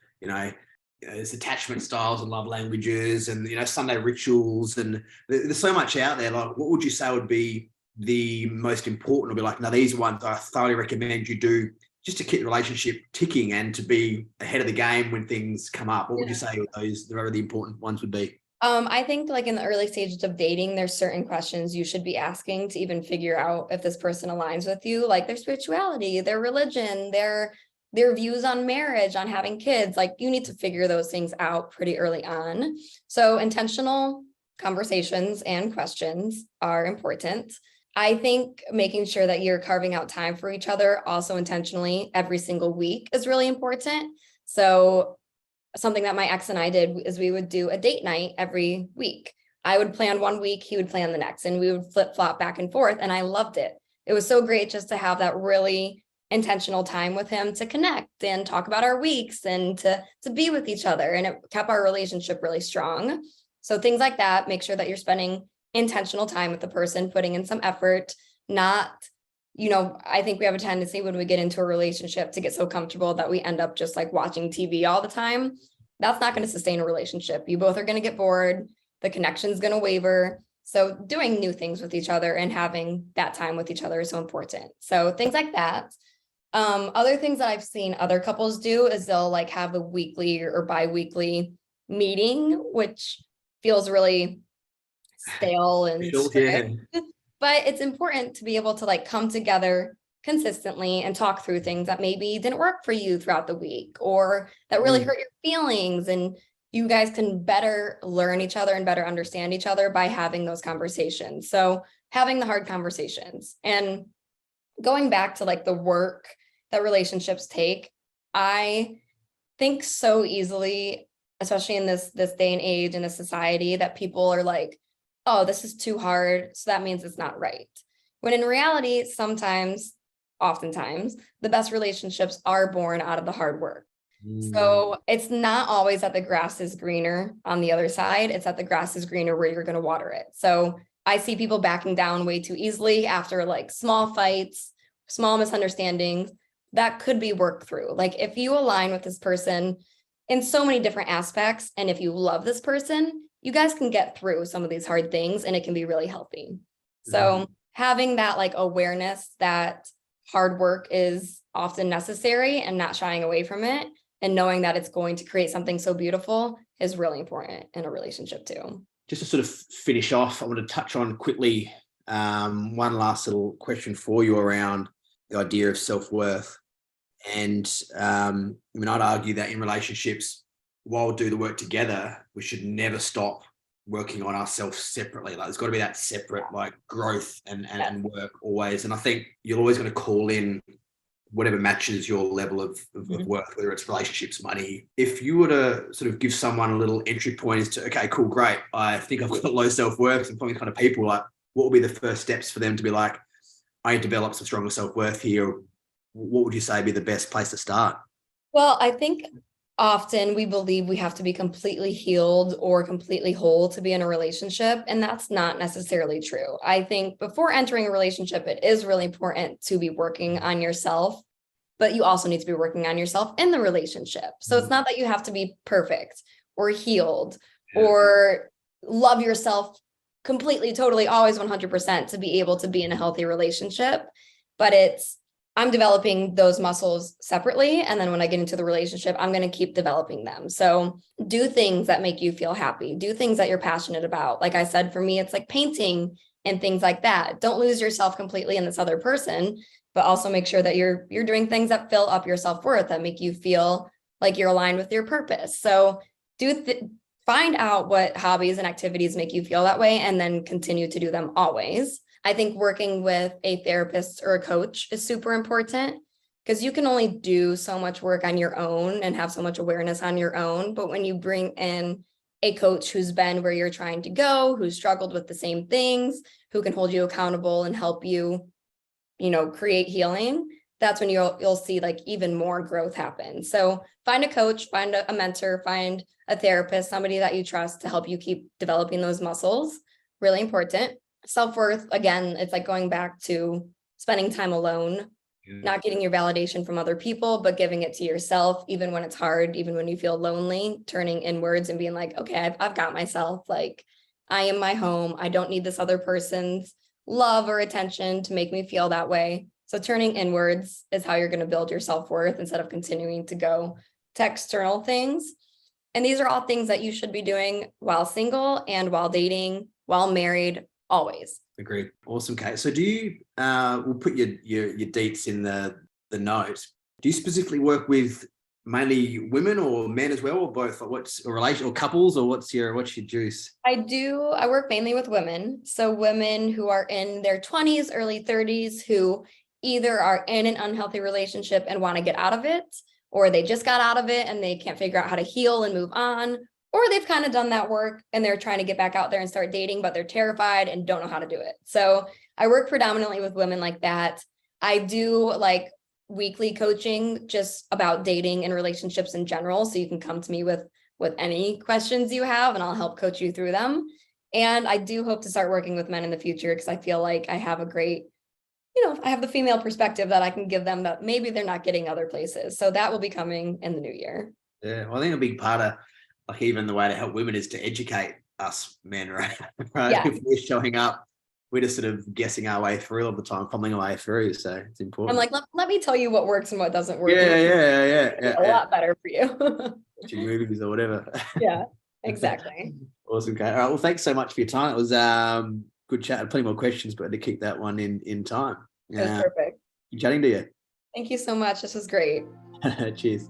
there's attachment styles and love languages and, Sunday rituals, and there's so much out there. Like, what would you say would be the most important? Or be like, no, these ones I thoroughly recommend you do just to keep the relationship ticking and to be ahead of the game when things come up. What would you say those the really important ones would be? I think like in the early stages of dating, there's certain questions you should be asking to even figure out if this person aligns with you, like their spirituality, their religion, their views on marriage, on having kids. Like you need to figure those things out pretty early on. So intentional conversations and questions are important. I think making sure that you're carving out time for each other also intentionally every single week is really important. So something that my ex and I did is we would do a date night every week. I would plan one week, he would plan the next, and we would flip flop back and forth. And I loved it. It was so great just to have that really intentional time with him to connect and talk about our weeks and to be with each other. And it kept our relationship really strong. So things like that, make sure that you're spending intentional time with the person, putting in some effort, not, I think we have a tendency when we get into a relationship to get so comfortable that we end up just like watching TV all the time. That's not going to sustain a relationship. You both are going to get bored. The connection's going to waver. So doing new things with each other and having that time with each other is so important. So things like that. Other things that I've seen other couples do is they'll like have a weekly or bi-weekly meeting, which feels really stale and but it's important to be able to like come together consistently and talk through things that maybe didn't work for you throughout the week or that really hurt your feelings, and you guys can better learn each other and better understand each other by having those conversations. So having the hard conversations and going back to like the work that relationships take, I think so easily, especially in this day and age in a society, that people are like, oh, this is too hard, so that means it's not right. When in reality, oftentimes, the best relationships are born out of the hard work. So it's not always that the grass is greener on the other side. It's that the grass is greener where you're going to water it. So I see people backing down way too easily after like small fights, small misunderstandings that could be worked through. Like if you align with this person in so many different aspects. And if you love this person, you guys can get through some of these hard things and it can be really healthy. So having that like awareness that hard work is often necessary and not shying away from it, and knowing that it's going to create something so beautiful is really important in a relationship too. Just to sort of finish off, I want to touch on quickly one last little question for you around the idea of self-worth. And I'd argue that in relationships, while we do the work together, we should never stop working on ourselves separately. Like there's got to be that separate like growth and work always. And I think you're always going to call in whatever matches your level of worth, whether it's relationships, money. If you were to sort of give someone a little entry point as to, okay, cool, great, I think I've got low self-worth and probably kind of people, like what would be the first steps for them to be like, I develop some stronger self-worth here? What would you say be the best place to start? Well, I think often we believe we have to be completely healed or completely whole to be in a relationship, and that's not necessarily true. I think before entering a relationship, it is really important to be working on yourself, but you also need to be working on yourself in the relationship. So it's not that you have to be perfect or healed or love yourself completely, totally, always 100% to be able to be in a healthy relationship, but I'm developing those muscles separately. And then when I get into the relationship, I'm going to keep developing them. So do things that make you feel happy. Do things that you're passionate about. Like I said, for me, it's like painting and things like that. Don't lose yourself completely in this other person, but also make sure that you're doing things that fill up your self-worth, that make you feel like you're aligned with your purpose. So find out what hobbies and activities make you feel that way, and then continue to do them always. I think working with a therapist or a coach is super important, because you can only do so much work on your own and have so much awareness on your own. But when you bring in a coach who's been where you're trying to go, who's struggled with the same things, who can hold you accountable and help you, create healing, that's when you'll see like even more growth happen. So find a coach, find a mentor, find a therapist, somebody that you trust to help you keep developing those muscles. Really important. Self-worth, again, it's like going back to spending time alone, not getting your validation from other people, but giving it to yourself, even when it's hard, even when you feel lonely, turning inwards and being like, okay, I've got myself. Like, I am my home. I don't need this other person's love or attention to make me feel that way. So turning inwards is how you're going to build your self-worth instead of continuing to go to external things. And these are all things that you should be doing while single and while dating, while married, always. Agreed. Awesome, Kate. So do you, we'll put your deets in the note. Do you specifically work with mainly women or men as well, or both? Like what's a relation or couples, or what's your juice? I work mainly with women. So women who are in their 20s, early 30s, who either are in an unhealthy relationship and want to get out of it, or they just got out of it and they can't figure out how to heal and move on, or they've kind of done that work and they're trying to get back out there and start dating, but they're terrified and don't know how to do it. So I work predominantly with women like that. I do like weekly coaching just about dating and relationships in general. So you can come to me with any questions you have and I'll help coach you through them. And I do hope to start working with men in the future, because I feel like I have a great, I have the female perspective that I can give them that maybe they're not getting other places. So that will be coming in the new year. Yeah, well, I think a big part of like even the way to help women is to educate us men, right? Yeah. If we're showing up, we're just sort of guessing our way through all the time, fumbling our way through. So it's important. I'm like, let me tell you what works and what doesn't work. Yeah. A lot better for you. Watching movies or whatever. Yeah, exactly. Awesome, Kate. All right. Well, thanks so much for your time. It was good chat. Plenty more questions, but to keep that one in time. It was perfect. Good chatting to you. Thank you so much. This was great. Cheers.